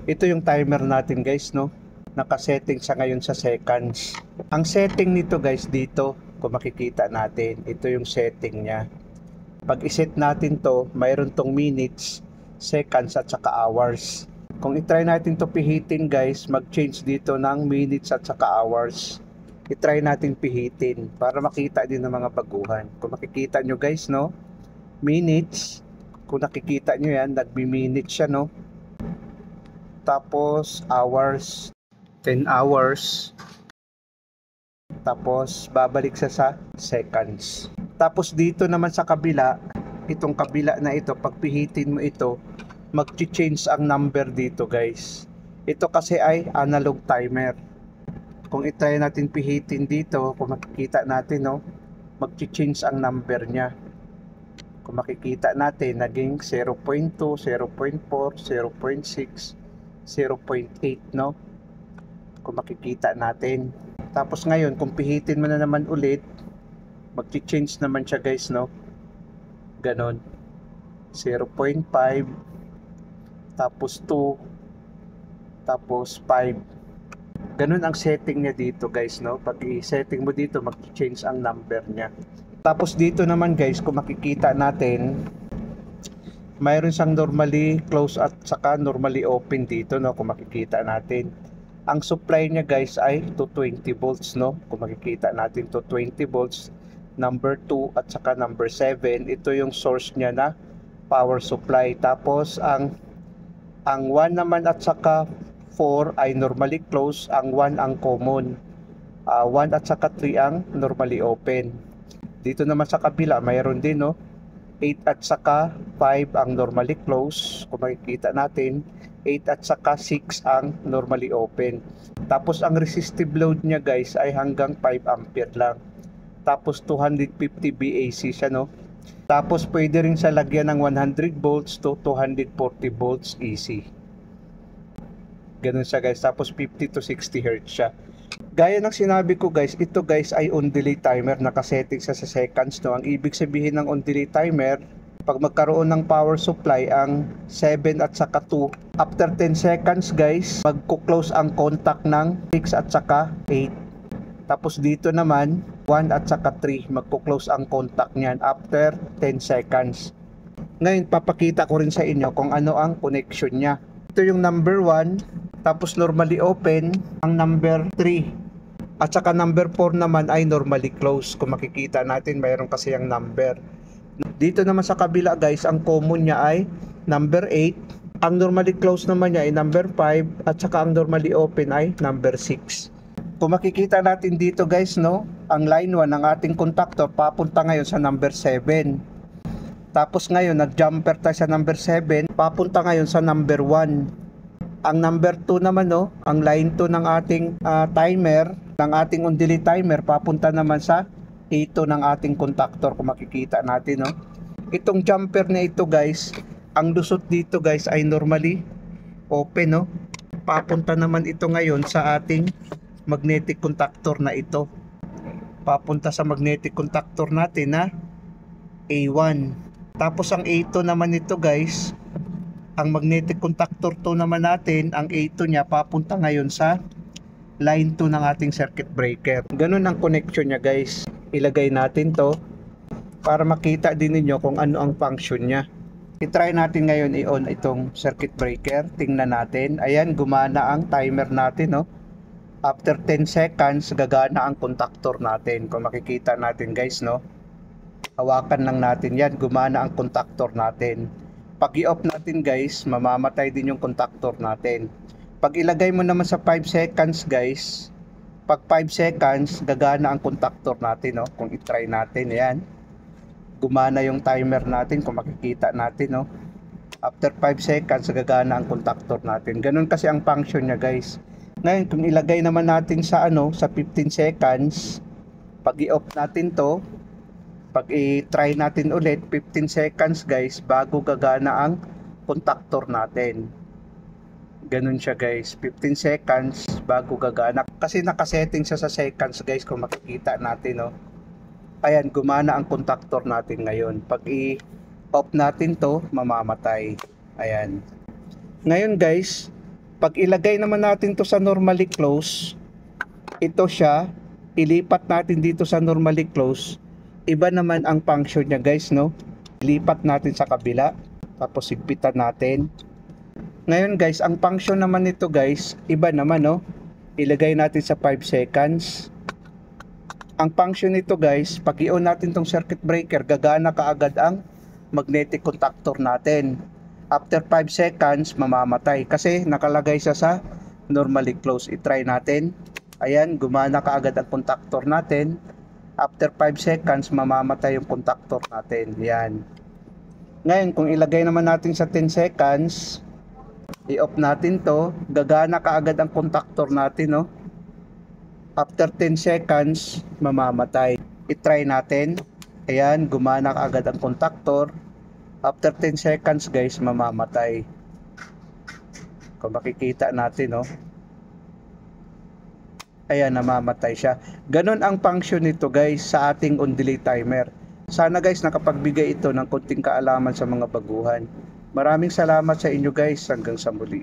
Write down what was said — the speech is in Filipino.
Ito yung timer natin guys, no? Nakasetting siya ngayon sa seconds. Ang setting nito guys dito, kung makikita natin, ito yung setting niya. Pag iset natin to, mayroon tong minutes, seconds at saka hours. Kung itry natin to pihitin guys, mag-change dito ng minutes at saka hours. Itry natin pihitin para makita din ng mga baguhan. Kung makikita nyo guys, no? Minutes, kung nakikita nyo yan, nagbi-minutes siya, no? Tapos hours, 10 hours. Tapos babalik siya sa seconds. Tapos dito naman sa kabila, itong kabila na ito, pag pihitin mo ito, mag-change ang number dito guys. Ito kasi ay analog timer. Kung itry natin pihitin dito, kung makikita natin, no, mag-change ang number niya. Kung makikita natin, naging 0.2, 0.4, 0.6, 0.8, no? Kung makikita natin. Tapos ngayon, kung pihitin mo na naman ulit, mag-change naman siya guys, no? Ganon. 0.5, tapos 2, tapos 5. Ganon ang setting niya dito guys, no? Pag i-setting mo dito, mag-change ang number niya. Tapos dito naman guys, kung makikita natin, mayroon siyang normally close at saka normally open dito, no? Kung makikita natin. Ang supply niya guys ay 220 volts, no? Kung makikita natin, 220 volts, number 2 at saka number 7. Ito yung source niya na power supply. Tapos ang 1 naman at saka 4 ay normally close, ang 1 ang common. 1 at saka 3 ang normally open. Dito naman sa kabila, mayroon din, no? 8 at saka 5 ang normally close. Kung makikita natin, 8 at saka 6 ang normally open. Tapos ang resistive load niya guys ay hanggang 5 ampere lang. Tapos 250 VAC siya, no? Tapos pwede rin siya lagyan ng 100 volts to 240 volts AC. Ganun siya guys. Tapos 50 to 60 Hz siya. Gaya ng sinabi ko guys, ito guys ay on delay timer. Nakasetting siya sa seconds, no? Ang ibig sabihin ng on delay timer, pag magkaroon ng power supply ang 7 at saka 2, after 10 seconds guys, magko-close ang contact ng 6 at saka 8. Tapos dito naman, 1 at saka 3, magko-close ang contact niyan after 10 seconds. Ngayon, papakita ko rin sa inyo kung ano ang connection niya. Ito yung number 1, tapos normally open ang number 3. At saka number 4 naman ay normally close. Kung makikita natin, mayroon kasi ang number. Dito naman sa kabila guys, ang common niya ay number 8. Ang normally close naman niya ay number 5. At saka ang normally open ay number 6. Kung makikita natin dito guys, no, ang line 1 ng ating contactor papunta ngayon sa number 7. Tapos ngayon, nag-jumper tayo sa number 7, papunta ngayon sa number 1. Ang number 2 naman, no, ang line 2 ng ating timer, ng ating on delay timer, papunta naman sa A2 ng ating contactor. Kung makikita natin, no, itong jumper na ito guys, ang lusot dito guys ay normally open, no. Papunta naman ito ngayon sa ating magnetic contactor na ito. Papunta sa magnetic contactor natin na A1. Tapos ang A2 naman ito guys, ang magnetic contactor 2 naman natin, ang A2 niya papunta ngayon sa line 2 ng ating circuit breaker. Ganun ang connection niya guys. Ilagay natin to para makita din ninyo kung ano ang function niya. I-try natin ngayon i-on itong circuit breaker. Tingnan natin. Ayan, gumana ang timer natin, no? After 10 seconds, gagana ang contactor natin. Kung makikita natin guys, no? Hawakan lang natin yan, gumana ang contactor natin. Pag i-off natin guys, mamamatay din yung contactor natin. Pag ilagay mo naman sa 5 seconds guys, pag 5 seconds, gagana ang contactor natin, no? Kung i-try natin, yan. Gumana yung timer natin, kung makikita natin, no? After 5 seconds, gagana ang contactor natin. Ganun kasi ang function niya guys. Ngayon, kung ilagay naman natin sa sa 15 seconds, pag i-off natin to, pag i-try natin ulit, 15 seconds guys, bago gagana ang contactor natin. Ganun siya guys, 15 seconds bago gagana. Kasi nakasetting siya sa seconds guys, kung makikita natin, no. Ayan, gumana ang contactor natin ngayon. Pag i-off natin to, mamamatay. Ayan. Ngayon guys, Pag ilagay naman natin to sa normally close, ito siya, ilipat natin dito sa normally close, iba naman ang function niya guys, no? Ilipat natin sa kabila, tapos higpitan natin. Ngayon guys, ang function naman nito guys, iba naman, no? Ilagay natin sa 5 seconds. Ang function nito guys, pag i-on natin tong circuit breaker, gagana kaagad ang magnetic contactor natin. After 5 seconds, mamamatay kasi nakalagay siya sa normally close. I-try natin. Ayan, gumana kaagad ang contactor natin. After 5 seconds, mamamatay yung contactor natin. Yan. Ngayon, kung ilagay naman natin sa 10 seconds, i-off natin to, gagana kaagad ang contactor natin, no? After 10 seconds, mamamatay. I-try natin. Ayan, gumana kaagad ang contactor. After 10 seconds, guys, mamamatay. Kung makikita natin, no? Ayan, namamatay siya. Ganon ang function nito, guys, sa ating on-delay timer. Sana, guys, nakapagbigay ito ng konting kaalaman sa mga baguhan. Maraming salamat sa inyo, guys. Hanggang sa muli.